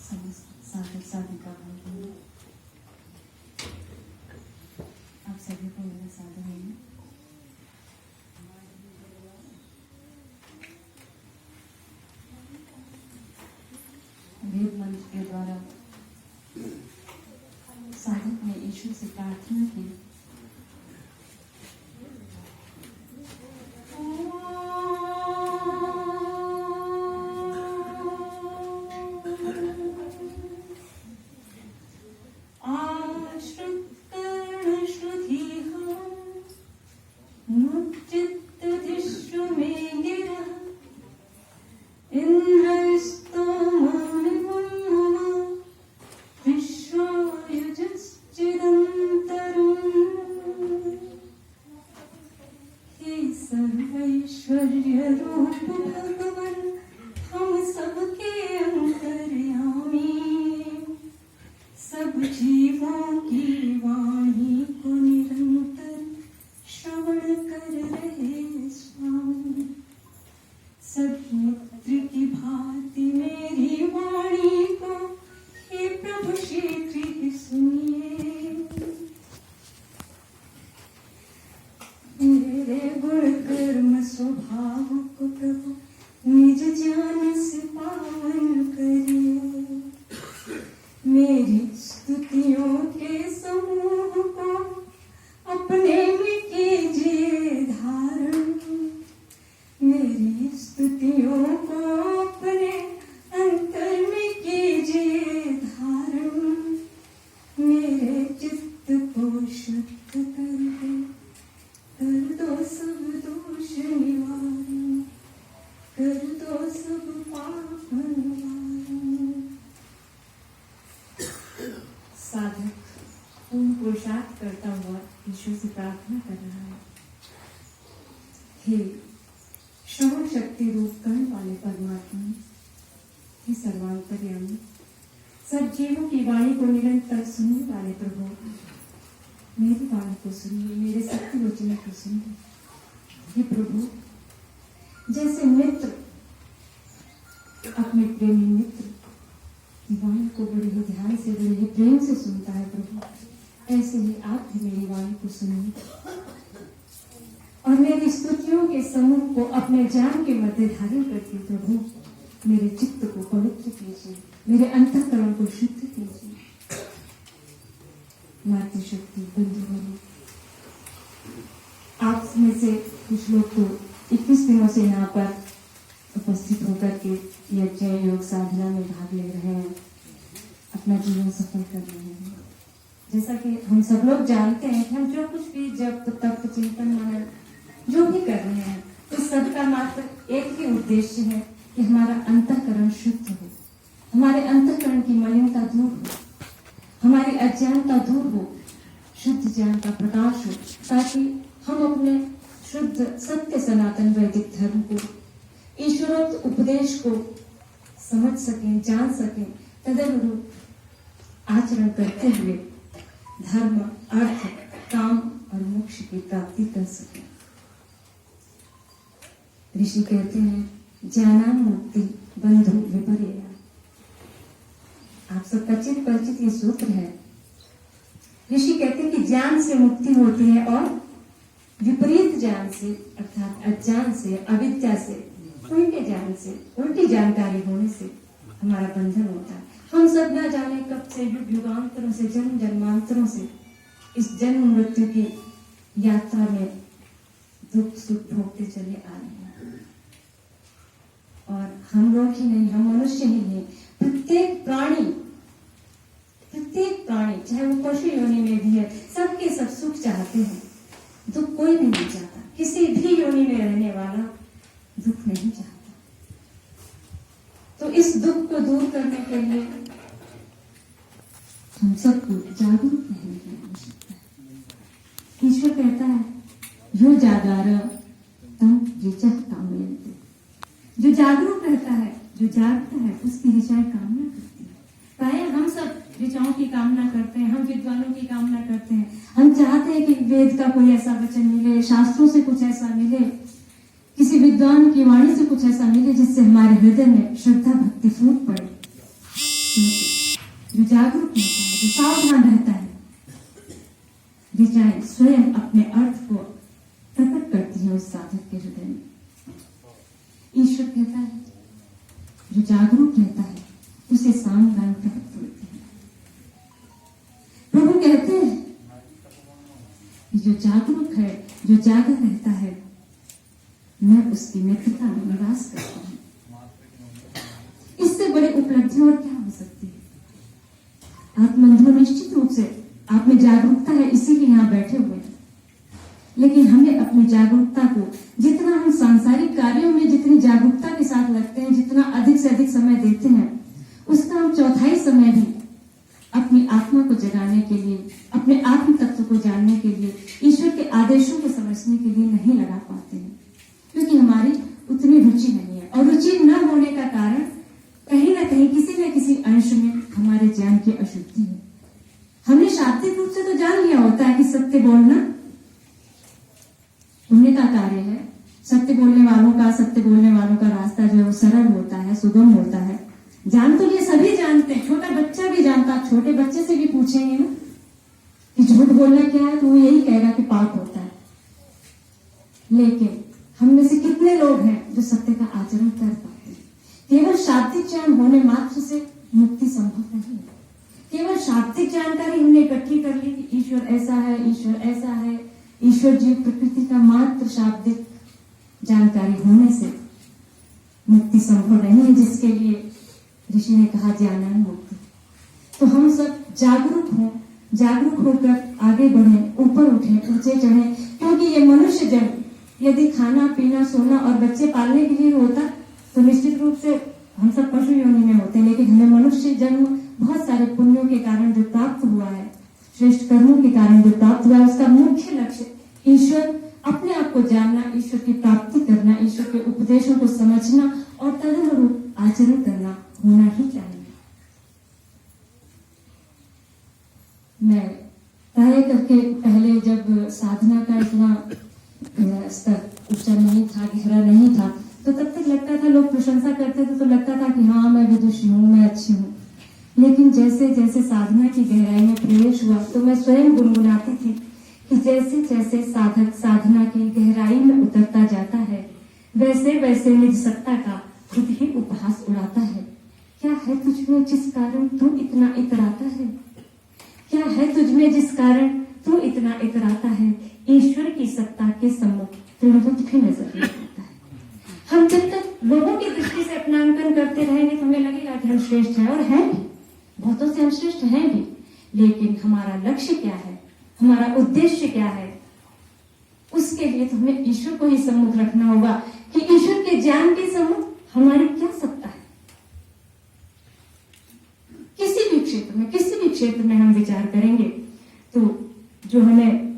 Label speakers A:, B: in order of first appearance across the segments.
A: समस्त साधक साधिका भाई, आप सभी को मेरा सादर है। वेद मंत्र के द्वारा साधक ने ईश्वर से प्रार्थना की, सर्वैश्वर्य रूप भगवन हम सबके अंतर्यामी, सब जीवों की वाणी को निरंतर श्रवण कर रहे स्वामी। सब मित्र की भांति मेरी वाणी को हे प्रभु शीघ्र ही सुनिए। मेरे गुण कर्म स्वभाव को प्रभु निज ज्ञान से पावन करिए। मेरी स्तुतियों के समूह को अपने में कीजिए धारण। मेरी स्तुतियों को अपने अंतर में कीजिए धारण। मेरे चित्त को शुद्ध कर दे, कर दो सब दोष निवारण, कर दो सब पाप निवारण। साधक पूर्ण पुरुषार्थ करता हुआ ईश्वर से प्रार्थना कर रहा है, हे श्रवण शक्ति रूप कर्ण वाले परमात्मा, हे सर्वांतर्यामी, सब जीवों की वाणी को निरंतर सुनने वाले प्रभु, मेरी वाणी को सुनिए, मेरे सत्य वचनों को सुनिए। हे प्रभु, जैसे मित्र अपने प्रेमी मित्र की वाणी को बड़े ही ध्यान से, बड़े ही प्रेम से सुनता है प्रभु, ऐसे ही आप भी मेरी वाणी को सुनिए और मेरी स्तुतियों के समूह को अपने जान के मध्य धारण करके प्रभु मेरे चित्त को पवित्र कीजिए, मेरे अंतःकरण को शुद्ध कीजिए। मातृशक्ति बंधुओं, आप में से कुछ लोग तो 21 दिनों से यहाँ पर उपस्थित होकर के यज्ञ योग साधना में भाग ले रहे हैं, अपना जीवन सफल कर रहे हैं। जैसा कि हम सब लोग जानते हैं कि हम जो कुछ भी जप तप चिंतन मनन जो भी कर रहे हैं, तो सबका मात्र एक ही उद्देश्य है कि हमारा अंतःकरण शुद्ध हो, हमारे अंतःकरण की मलिनता दूर हो, हमारी अज्ञानता दूर हो, शुद्ध ज्ञान का प्रकाश हो, ताकि हम अपने शुद्ध सत्य सनातन वैदिक धर्म को, ईश्वरोक्त उपदेश को समझ सकें, जान सकें, तदनुरूप आचरण करते हुए धर्म, अर्थ, काम और मोक्ष की प्राप्ति कर सकें। ऋषि कहते हैं ज्ञानान मुक्ति बंधु विपर्यया। आप सबका चित परिचित ये सूत्र है। ऋषि कहते हैं कि ज्ञान से मुक्ति होती है और विपरीत ज्ञान से अर्थात अज्ञान से, अविद्या से, उल्टे ज्ञान से, उल्टी जानकारी होने से हमारा बंधन होता है। हम सब न जाने कब से युग युगांतरों से, जन्म जन्मांतरों से इस जन्म मृत्यु की यात्रा में दुख सुख भोगते चले आ रहे हैं। और हम लोग ही नहीं, हम मनुष्य ही नहीं, प्रत्येक प्राणी चाहे वो पशु योनि में भी है, सबके सब सुख चाहते हैं, दुख कोई भी नहीं चाहता। किसी भी योनि में रहने वाला दुख नहीं चाहता। तो इस दुख को दूर करने के लिए हम सबको जागरूक रहने की आवश्यकता है। ईश्वर कहता है यो जागार तम ऋचा कामयन्ते, जो जागरूक रहता है, जो जागता है, उसकी ऋचाएं कामना करती है। प्राय हम सब ऋचाओं की कामना करते हैं, हम विद्वानों की कामना करते हैं। हम चाहते हैं कि वेद का कोई ऐसा वचन मिले, शास्त्रों से कुछ ऐसा मिले, किसी विद्वान की वाणी से कुछ ऐसा मिले जिससे हमारे हृदय में श्रद्धा भक्ति फूट पड़े। जो जागरूक रहता है, जो सावधान रहता है, ऋचाएं स्वयं अपने अर्थ को प्रकट करती है उस साधक के हृदय में। ईश्वर कहता है जो जागरूक रहता है उसे सामगान प्रकट होती है। प्रभु कहते हैं कि जो जागरूक है, जो जागर रहता है, मैं उसकी मित्रता में निवास करता हूं। इससे बड़ी उपलब्धि और क्या हो सकती है। आत्मबंधु निश्चित रूप से आप में जागरूकता है, इसीलिए यहां बैठे हुए हैं। लेकिन हमें अपनी जागरूकता को, जितना हम सांसारिक कार्यों में जितनी जागरूकता के साथ लगते हैं, जितना अधिक से अधिक समय देते हैं, उसका हम चौथाई समय भी अपनी आत्मा को जगाने के लिए, अपने आत्म तत्व को जानने के लिए, ईश्वर के आदेशों को समझने के लिए नहीं लगा पाते हैं, क्योंकि हमारी उतनी रुचि नहीं है। और रुचि न होने का कारण कहीं ना कहीं किसी न किसी अंश में हमारे ज्ञान की अशुद्धि है। हमने शाब्दिक रूप से तो जान लिया होता है कि सत्य बोलना पुण्य का कार्य है। सत्य बोलने वालों का रास्ता जो है वो सरल होता है, सुगम होता है। जान तो ये सभी जानते हैं, छोटा बच्चा भी जानता। छोटे बच्चे से भी पूछेंगे ना कि झूठ बोलना क्या है, तो वो यही कहेगा कि पाप होता है। लेकिन हम में से कितने लोग हैं जो सत्य का आचरण कर पाते हैं। केवल शाब्दिक ज्ञान होने मात्र से मुक्ति संभव नहीं है। केवल शाब्दिक जानकारी हमने इकट्ठी कर ली कि ईश्वर ऐसा है, ईश्वर ऐसा है, ईश्वर जीव प्रकृति का मात्र शाब्दिक जानकारी होने से मुक्ति संभव नहीं है, जिसके लिए ऋषि ने कहा ज्ञानान मुक्ति। तो हम सब जागरूक हों, जागरूक होकर आगे बढ़ें, ऊपर उठें, ऊंचे चढ़ें, क्योंकि ये मनुष्य जन्म यदि खाना पीना सोना और बच्चे पालने के लिए होता तो निश्चित रूप से हम सब पशु योनि में होते। लेकिन हमें मनुष्य जन्म बहुत सारे पुण्यों के कारण जो प्राप्त हुआ है, श्रेष्ठ कर्मों के कारण जो प्राप्त हुआ है, उसका मुख्य लक्ष्य ईश्वर, अपने आप को जानना, ईश्वर की प्राप्ति करना, ईश्वर के उपदेशों को समझना और तदनुरूप आचरण करना होना ही चाहिए। मैं तय करके पहले जब साधना का इतना स्तर ऊंचा नहीं था, गहरा नहीं था, तो तब तक लगता था, लोग प्रशंसा करते थे तो लगता था कि हाँ मैं विदुषी हूँ, मैं अच्छी हूँ। लेकिन जैसे जैसे साधना की गहराई में प्रवेश हुआ तो मैं स्वयं गुनगुनाती थी कि जैसे जैसे साधक साधना की गहराई में उतरता जाता है, वैसे वैसे निज सत्ता का खुद ही उपहास उड़ाता है। क्या है तुझमें जिस कारण तू इतना इतराता है? क्या है तुझमें जिस कारण तू इतना इतराता है? ईश्वर की सत्ता के सम्मुख तृणभुज भी नजर नहीं आता है। हम जब तक लोगों की दृष्टि से अपना अंकन करते रहेंगे तो हमें लगेगा कि हम श्रेष्ठ हैं, और हैं भी, बहुतों से हम श्रेष्ठ हैं भी। लेकिन हमारा लक्ष्य क्या है, हमारा उद्देश्य क्या है, उसके लिए तो हमें ईश्वर को ही सम्मुख रखना होगा कि ईश्वर के ज्ञान के सम्मुख हमारी क्या सत्ता है। किसी भी क्षेत्र में हम विचार करेंगे तो जो हमें,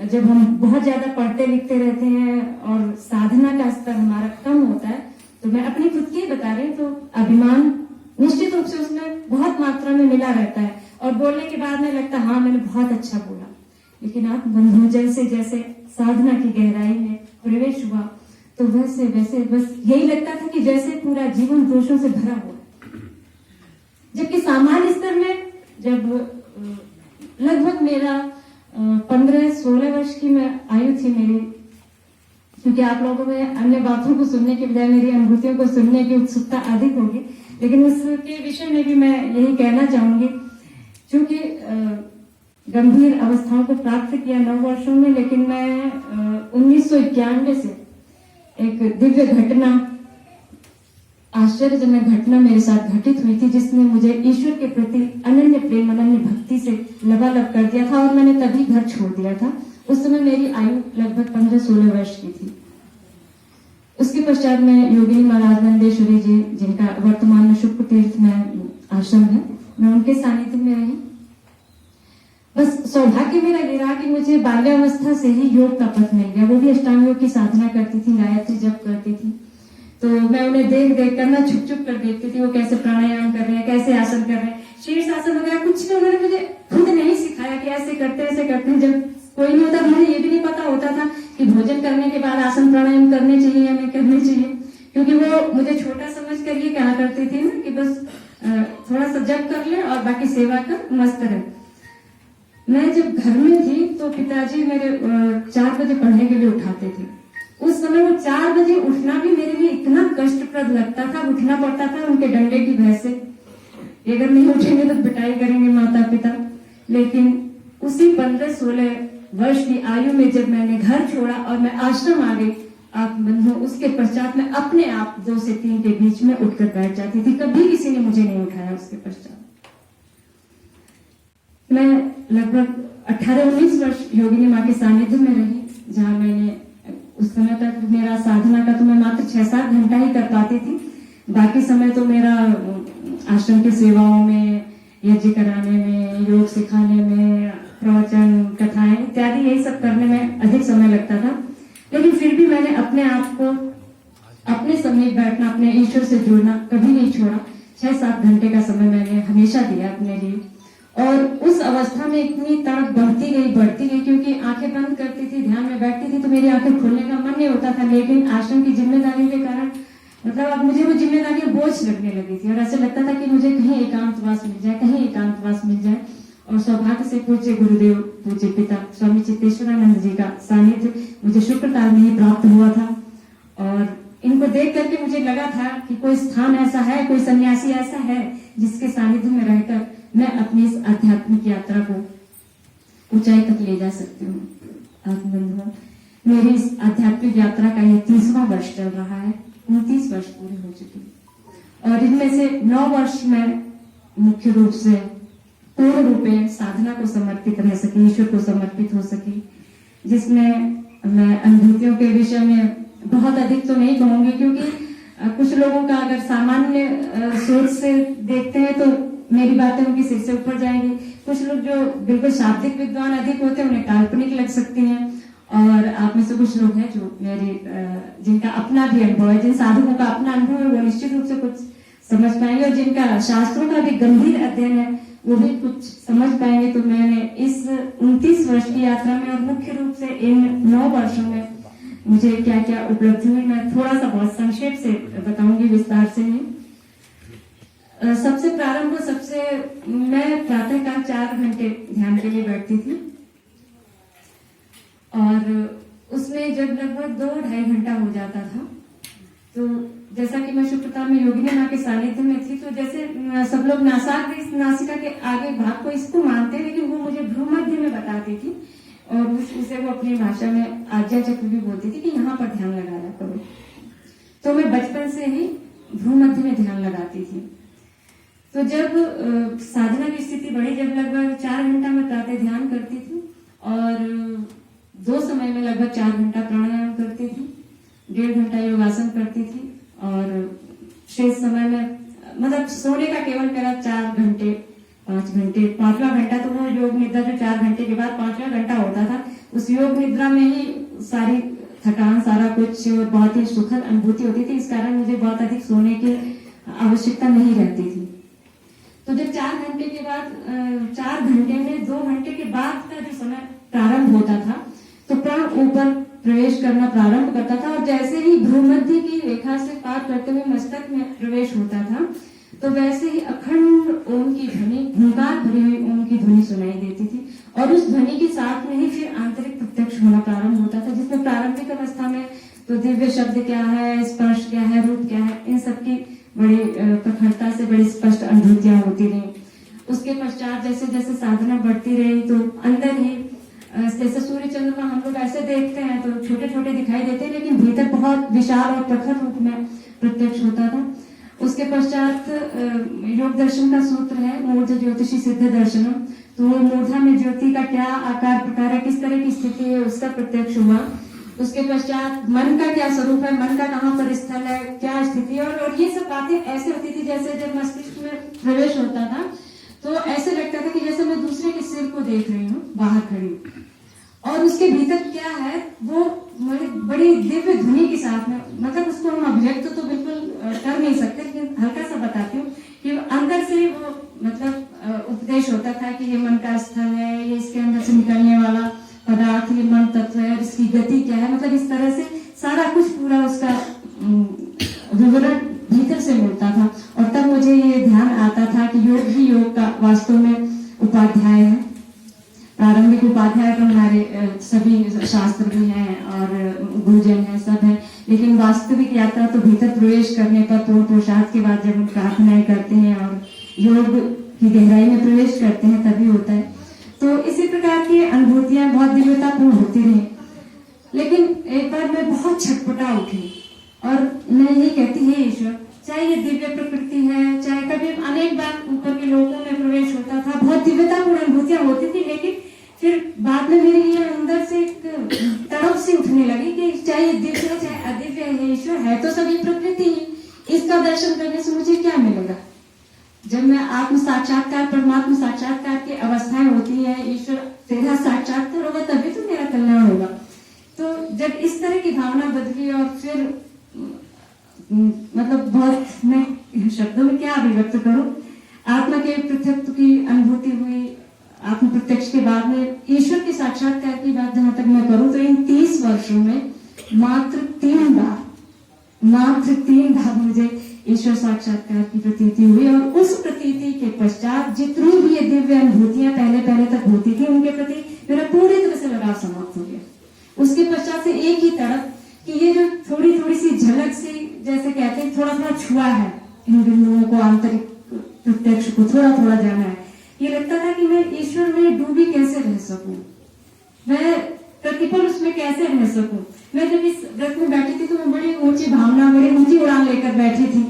A: जब हम बहुत ज्यादा पढ़ते लिखते रहते हैं और साधना का स्तर हमारा कम होता है, तो मैं अपनी खुद की बता रही हूँ, तो अभिमान निश्चित रूप से उसमें बहुत मात्रा में मिला रहता है और बोलने के बाद में लगता है हाँ मैंने बहुत अच्छा बोला। लेकिन आप बंधु जैसे जैसे साधना की गहराई में प्रवेश हुआ तो वैसे वैसे बस यही लगता था कि जैसे पूरा जीवन दोषों से भरा हुआ। जबकि सामान्य स्तर में जब लगभग मेरा 15-16 वर्ष की मैं आयु थी मेरी, क्योंकि आप लोगों में अन्य बातों को सुनने के बजाय मेरी अनुभूतियों को सुनने की उत्सुकता अधिक होगी, लेकिन उसके विषय में भी मैं यही कहना चाहूंगी। क्योंकि गंभीर अवस्थाओं को प्राप्त किया 9 वर्षों में, लेकिन मैं 1991 से एक दिव्य घटना, आश्चर्यजनक घटना मेरे साथ घटित हुई थी, जिसने मुझे ईश्वर के प्रति अनन्य प्रेम, अनन्य भक्ति से लबालब कर दिया था और मैंने तभी घर छोड़ दिया था। उस समय मेरी आयु लगभग 15-16 वर्ष की थी। उसके पश्चात मैं योगिनी महाराज नंदेश्वरी जी, जिनका वर्तमान में शुक्र तीर्थ में आश्रम है, मैं उनके सानिध्य में रही। बस सौभाग्य मेरा ये रहा कि मुझे बाल्यावस्था से ही योग का पथ मिल गया। वो भी अष्टांग योग की साधना करती थी, गायत्री जप करती थी, तो मैं उन्हें देख देख कर ना छुप छुप कर देखती थी वो कैसे प्राणायाम कर रहे हैं, कैसे आसन कर रहे हैं, शीर्ष आसन वगैरह कुछ भी उन्होंने मुझे खुद नहीं सिखाया कि ऐसे करते हैं। जब कोई नहीं होता, मुझे ये भी नहीं पता होता था कि भोजन करने के बाद आसन प्राणायाम करने चाहिए या नहीं करने चाहिए, क्योंकि वो मुझे छोटा समझ कर ये कहा करती थी ना कि बस थोड़ा सा जप कर ले और बाकी सेवा कर, मस्त रहे। मैं जब घर में थी तो पिताजी मेरे 4 बजे पढ़ने के लिए उठाते थे। उस समय वो 4 बजे उठना भी मेरे लिए इतना कष्टप्रद लगता था, उठना पड़ता था उनके डंडे की भय से। अगर नहीं उठेंगे तो पिटाई करेंगे माता पिता। लेकिन उसी 15-16 वर्ष की आयु में जब मैंने घर छोड़ा और मैं आश्रम आ गई, आप बंधु, उसके पश्चात मैं अपने आप 2 से 3 के बीच में उठकर बैठ जाती थी। कभी किसी ने मुझे नहीं उठाया। उसके पश्चात मैं लगभग 18-19 वर्ष योगिनी माँ के सानिध्य में रही, जहाँ मैंने उस समय तक मेरा साधना का तो मैं मात्र 6-7 घंटा ही कर पाती थी। बाकी समय तो मेरा आश्रम की सेवाओं में, यज्ञ कराने में, योग सिखाने में, प्रवचन, कथाएं इत्यादि यही सब करने में अधिक समय लगता था। लेकिन फिर भी मैंने अपने आप को अपने समीप बैठना, अपने ईश्वर से जुड़ना कभी नहीं छोड़ा। 6-7 घंटे का समय मैंने हमेशा दिया अपने लिए। और उस अवस्था में इतनी तड़प बढ़ती गई, क्योंकि आंखें बंद करती थी, ध्यान में बैठती थी तो मेरी आंखें खोलने का मन नहीं होता था। लेकिन आश्रम की जिम्मेदारी के कारण मतलब अब मुझे वो जिम्मेदारियां बोझ लगने लगी थी और ऐसे लगता था कि मुझे कहीं एकांतवास मिल जाए। और सौभाग्य से पूज्य गुरुदेव, पूज्य पिता स्वामी चित्तेश्वरानंद जी का सानिध्य मुझे शुक्रकाल में ही प्राप्त हुआ था। और इनको देख करके मुझे लगा था कि कोई स्थान ऐसा है, कोई सन्यासी ऐसा है जिसके सानिध्य में रहकर मैं अपनी इस आध्यात्मिक यात्रा को ऊंचाई तक ले जा सकती हूँ। बंधुओं, मेरी इस आध्यात्मिक यात्रा का ये 30वां वर्ष चल रहा है। 29 वर्ष पूरे हो चुके और इनमें से 9 वर्ष में मुख्य रूप से पूर्ण रूप में साधना को समर्पित रह सकी, ईश्वर को समर्पित हो सकी, जिसमें मैं अनुभूतियों के विषय में बहुत अधिक तो नहीं कहूंगी, क्योंकि कुछ लोगों का अगर सामान्य सोच से देखते हैं तो मेरी बातें उनके सिर से ऊपर जाएंगी। कुछ लोग जो बिल्कुल शाब्दिक विद्वान अधिक होते हैं उन्हें काल्पनिक लग सकती हैं। और आप में से कुछ लोग हैं जो जिनका अपना भी अनुभव है, जिन साधकों का अपना अनुभव है, वो निश्चित रूप से कुछ समझ पाएंगे, और जिनका शास्त्रों का भी गंभीर अध्ययन है वो भी कुछ समझ पाएंगे। तो मैंने इस 29 वर्ष की यात्रा में और मुख्य रूप से इन 9 वर्षों में मुझे क्या क्या उपलब्धि हुई, मैं थोड़ा सा बहुत संक्षेप से बताऊंगी, विस्तार से नहीं। सबसे मैं प्रातःकाल 4 घंटे ध्यान के लिए बैठती थी और उसमें जब लगभग 2-2.5 घंटा हो जाता था तो जैसा कि मैं शुक्रता में योगिनी माँ के सानिध्य में थी, तो जैसे सब लोग नासिका के आगे भाग को इसको मानते हैं, लेकिन वो मुझे भ्रूमध्य में बताती थी और उसे वो अपनी भाषा में आज्ञा चक्र भी बोलती थी कि यहाँ पर ध्यान लगाया करो। तो मैं बचपन से ही भ्रूमध्य में ध्यान लगाती थी। तो जब साधना की स्थिति बढ़ी, जब लगभग 4 घंटा में प्रातः ध्यान करती थी और 2 समय में लगभग 4 घंटा प्राणायाम करती थी, 1.5 घंटा योगासन करती थी और शेष समय में मतलब सोने का केवल मेरा 4 घंटे 5 घंटे, 5वां घंटा तो वो योग निद्रा जो 4 घंटे के बाद 5वां घंटा होता था, उस योग निद्रा में ही सारी थकान, सारा कुछ और बहुत ही सुखद अनुभूति होती थी। इस कारण मुझे बहुत अधिक सोने की आवश्यकता नहीं रहती थी। तो जब 4 घंटे के बाद 4 घंटे में 2 घंटे के बाद का जो समय प्रारंभ होता था तो प्राण ऊपर प्रवेश करना प्रारंभ करता था और जैसे ही भ्रूमध्य की रेखा से पार करते हुए मस्तक में प्रवेश होता था तो वैसे ही अखंड ओम की ध्वनि, हुंकार भरी हुई ओम की ध्वनि सुनाई देती थी और उस ध्वनि के साथ में ही फिर आंतरिक प्रत्यक्ष होना प्रारंभ होता था, जिसमें प्रारंभिक अवस्था में तो दिव्य शब्द क्या है, स्पर्श क्या है, रूप क्या है, इन सबकी बड़ी प्रखरता से बड़ी स्पष्ट अनुभूतियां होती रही। उसके पश्चात जैसे जैसे साधना बढ़ती रही तो अंदर ही जैसे सूर्य चंद्रमा हम लोग ऐसे देखते हैं तो छोटे छोटे दिखाई देते हैं, लेकिन भीतर बहुत विशाल और प्रखर रूप में प्रत्यक्ष होता था। उसके पश्चात योग दर्शन का सूत्र है मूर्ध ज्योतिषी सिद्ध दर्शनम, तो मूर्धा में ज्योति का क्या आकार प्रकार है, किस तरह की स्थिति है, उसका प्रत्यक्ष हुआ। उसके पश्चात मन का क्या स्वरूप है, मन का कहाँ पर स्थल है, क्या स्थिति है, और ये सब बातें ऐसे होती थी जैसे जब मस्तिष्क में प्रवेश होता था तो ऐसे लगता था कि जैसे मैं दूसरे के सिर को देख रही हूँ बाहर खड़ी, और उसके भीतर क्या है वो बड़ी दिव्य ध्वनि के साथ में, मतलब उसको हम अभिव्यक्त तो बिल्कुल कर नहीं सकते, लेकिन हल्का सा बताती हूँ कि अंदर से वो मतलब उपदेश होता था कि ये मन का स्थल है, ये इसके अंदर से निकलने वाला पदार्थ, ये मन तत्व है और इसकी गति क्या है, मतलब इस तरह से सारा कुछ पूरा उसका विवरण भीतर से मिलता था। और तब मुझे ये ध्यान आता योग का वास्तव में उपाध्याय है। प्रारंभिक उपाध्याय तो हमारे सभी शास्त्र भी हैं और गुरुजन हैं, सब हैं, लेकिन वास्तविक यात्रा तो भीतर प्रवेश करने पर पूर्ण पुरुषार्थ के बाद जब हम प्रार्थनाएं करते हैं और योग की गहराई में प्रवेश करते हैं तभी होता है। तो इसी प्रकार की अनुभूतियां बहुत दिव्यतापूर्ण होती रही, लेकिन एक बार मैं बहुत छटपटा उठी और मैं यही कहती है ईश्वर, चाहे ये दिव्य प्रकृति है, चाहे कभी अनेक बार ऊपर के लोगों में प्रवेश होता था, बहुत दिव्यतापूर्ण अनुभूतियां होती थी, लेकिन फिर बाद में मेरे लिए अंदर से एक तड़प सी उठने लगी कि चाहे ये दिव्य है चाहे अदिव्य है, ईश्वर है तो सभी प्रकृति ही, इसका दर्शन करने से मुझे क्या मिलेगा? जब मैं आत्म साक्षात्कार परमात्मा साक्षात्कार की अवस्थाएं होती है, ईश्वर तेरा साक्षात्कार होगा तभी तो मेरा कल्याण होगा। तो जब इस तरह की भावना बदली और फिर मतलब बहुत, मैं शब्दों में क्या अभिव्यक्त करूं, आत्मा के पृथकत्व की अनुभूति हुई। आत्म प्रत्यक्ष के बाद में ईश्वर के साक्षात्कार की बात जहां तक मैं करूं तो इन 30 वर्षों में मात्र 3 बार मुझे ईश्वर साक्षात्कार की प्रतीति हुई और उस प्रतीति के पश्चात जितनी भी ये दिव्य अनुभूतियां पहले तक होती थी उनके प्रति मेरा पूरी तरह से लगाव समाप्त हो गया। उसके पश्चात से एक ही तड़प कि ये जो थोड़ी सी झलक सी, जैसे कहते हैं थोड़ा छुआ है इन बिंदुओं को, आंतरिक प्रत्यक्ष को थोड़ा जाना है, ये लगता था कि मैं ईश्वर में डूबी कैसे रह सकूं, मैं प्रतिपल उसमें कैसे रह सकूं। मैं जब इस व्रत में बैठी थी तो मैं बड़ी ऊंची भावना, बड़ी ऊंची उड़ान लेकर बैठी थी,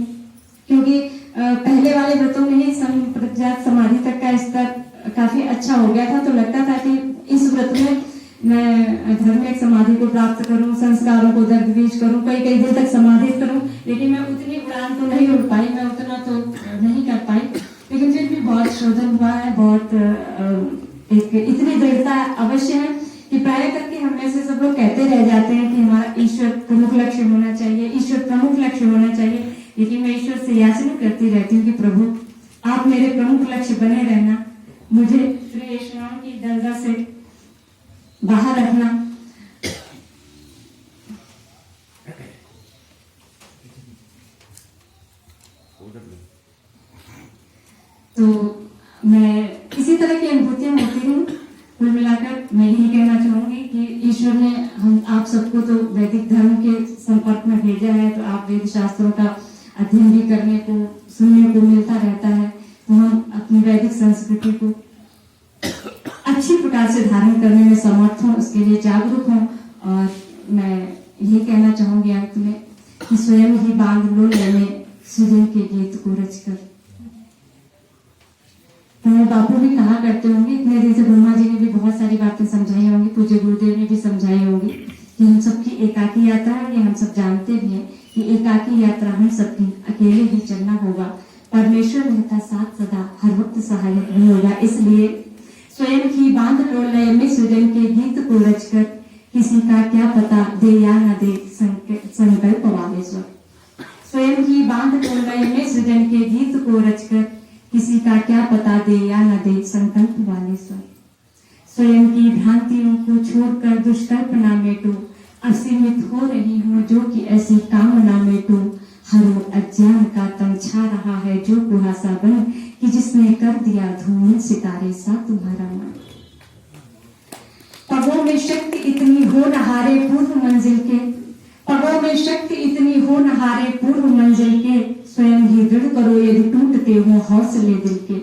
A: क्योंकि पहले वाले व्रतों में ही प्रज्ञात समाधि तक का स्तर काफी अच्छा हो गया था। तो लगता था कि इस व्रत में मैं धर्मिक समाधि को प्राप्त करूं, संस्कारों को दर्द बीज करूं, कई दिन तक समाधि करूं, लेकिन मैं उतनी उड़ान तो नहीं उड़ पाई, मैं उतना तो नहीं कर पाई। लेकिन फिर भी बहुत शोधन हुआ है, बहुत एक इतनी दृढ़ता अवश्य है कि प्राय करके हम में से सब लोग कहते रह जाते हैं कि हमारा ईश्वर प्रमुख लक्ष्य होना चाहिए, ईश्वर प्रमुख लक्ष्य होना चाहिए। लेकिन मैं ईश्वर से याचना करती रहती हूँ कि प्रभु आप मेरे प्रमुख लक्ष्य बने रहना, मुझे श्रेष्ठाओं की दलदल से बाहर रखना। तो मैं इसी तरह की अनुभूतियां होती रही। कुल मिलाकर मैं यही कहना चाहूंगी कि ईश्वर ने हम आप सबको तो वैदिक धर्म के संपर्क में भेजा है, तो आप वेद शास्त्रों का अध्ययन भी करने को सुनने को मिलता रहता है, तो हम अपनी वैदिक संस्कृति को अच्छी प्रकार से धारण करने में समर्थ हों, उसके लिए जागरूक हों। और मैं यही कहना चाहूंगी अंत में कि स्वयं ही बांध लो मैंने सृजन के गीत को रचकर। हमारे बापू भी कहा करते होंगे, इतने दिन से ब्रह्मा जी ने भी बहुत सारी बातें समझाई होंगी, पूज्य गुरुदेव ने भी समझाई होंगी कि हम सबकी एकाकी यात्रा है। ये हम सब जानते भी हैं कि एकाकी यात्रा हम सबकी अकेले ही चलना होगा। परमेश्वर रहता साथ सदा, हर वक्त सहायक भी होगा। इसलिए स्वयं ही बांध लो लय में सृजन के गीत को रचकर, किसी का क्या पता दे या न दे संकल्प वाले स्वर। स्वयं ही बांध लो लय में सृजन के गीत को रचकर, किसी का क्या पता दे या न दे संकल्प वाले स्वर। स्वयं की भ्रांतियों को छोड़कर दुष्कल्पना मेटो, असीमित हो रही हूँ जो कि ऐसी कामना मेटो। हरो अज्ञान का तंग छा रहा है जो कुहासा बन, कि जिसने कर दिया धूमिल सितारे सा तुम्हारा मन। पगों में शक्ति इतनी हो न हारे पूर्व मंजिल के, पगों में शक्ति इतनी हो न हारे पूर्व मंजिल के। स्वयं ही दृढ़ करो यदि टूटते हो हौसले दिल के।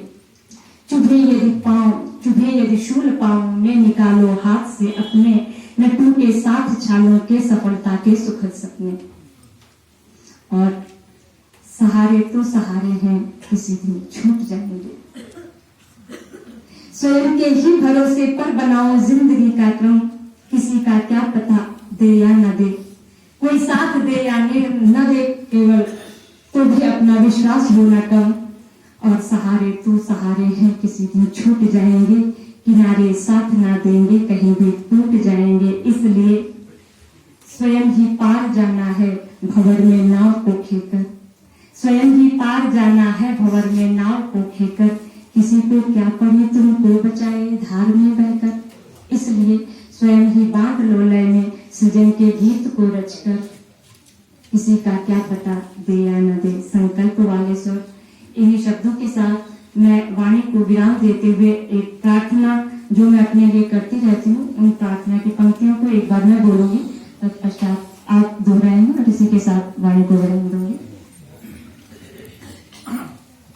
A: चुभे यदि पाँव, चुभे यदि शूल पाँव में, निकालो हाथ से अपने, न टूटे साथ छालों के सफलता के सुखद सपने। और सहारे तो सहारे हैं, किसी दिन छूट जाएंगे। स्वयं के ही भरोसे पर बनाओ जिंदगी का क्रम, किसी का क्या पता दे या न दे, कोई साथ दे या न दे, केवल तो भी अपना विश्वास होना कम। और सहारे तो सहारे हैं, किसी दिन छूट जाएंगे, किनारे साथ ना देंगे, कहीं भी टूट जाएंगे। इसलिए स्वयं ही पार जाना है भंवर में नाव को खेकर, स्वयं ही पार जाना है भंवर में नाव को खेकर। किसी को क्या पड़ी तुमको बचाए धार में बहकर। इसलिए स्वयं ही बांध लो लय में सृजन के गीत को रचकर, किसी का क्या पता दे या न दे संकल्प वाले स्वर। इन्हीं शब्दों के साथ मैं वाणी को को विराम देते हुए एक प्रार्थना जो मैं अपने लिए करती रहती हूँ, उन प्रार्थना की पंक्तियों को एक बार मैं बोलूंगी, तत्पश्चात आप दोहराएंगे और इसी के साथ वाणी को विराम दूंगी।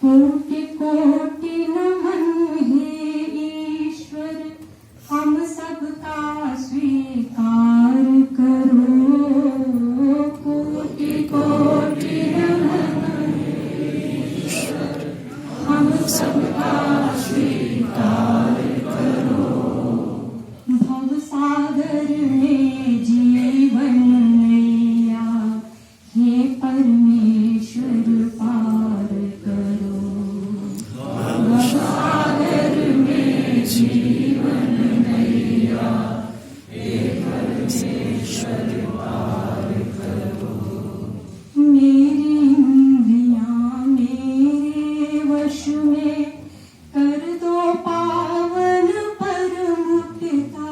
A: कोटि कोटि नमन हे ईश्वर, हम सबका स्वीकार करो। कोटि कोटि नमन हे ईश्वर, हम सबका स्वीकार करो। भव सागर में जीवन नैया, हे परमेश्वर पार करो। भव सागर में जीवन नैया, हे परमेश्वर पार करो। मेरी इंद्रियां मेरे वश में कर दो पावन परम पिता।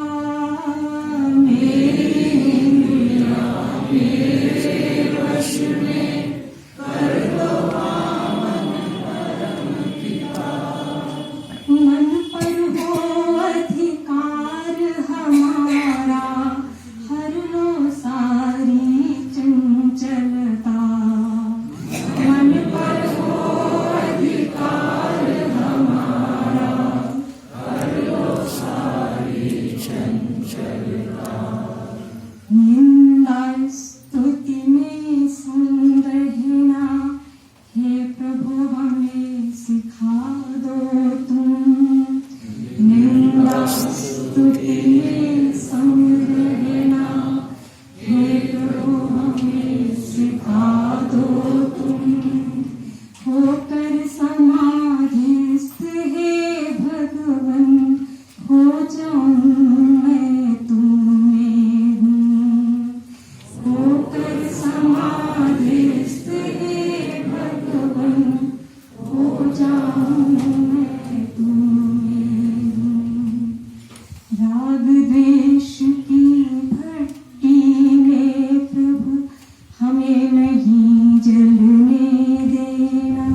A: मेरी इंद्रियां मेरे वश में कर दो पावन परम पिता। मन पर हो अधिकार हमारा, हर लो सारी चंचलता। मन पर हो अधिकार हमारा, हर लो सारी चंचलता। निंदा स्तुति में संग रहना, हे प्रभु हमें सिखा दो तुम। निंदा स्तुति में संग रहना, हे प्रभु हमें सिखा दो तुम। होकर समाधिस्थ हे भगवन, हो जाऊं मैं तुम में हूँ। होकर समाधिस्थ हे भगवन, हो जाऊं मैं तुम में हूँ। राग द्वेष की भट्टी में प्रभु हमें नहीं जलने देना।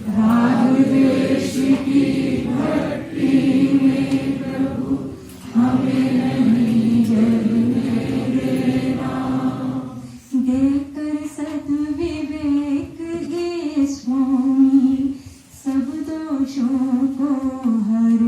A: राग द्वेष की भट्टी में प्रभु हमें नहीं जलने देना। देकर सद्विवेक हे स्वामी, सब दोषों को हर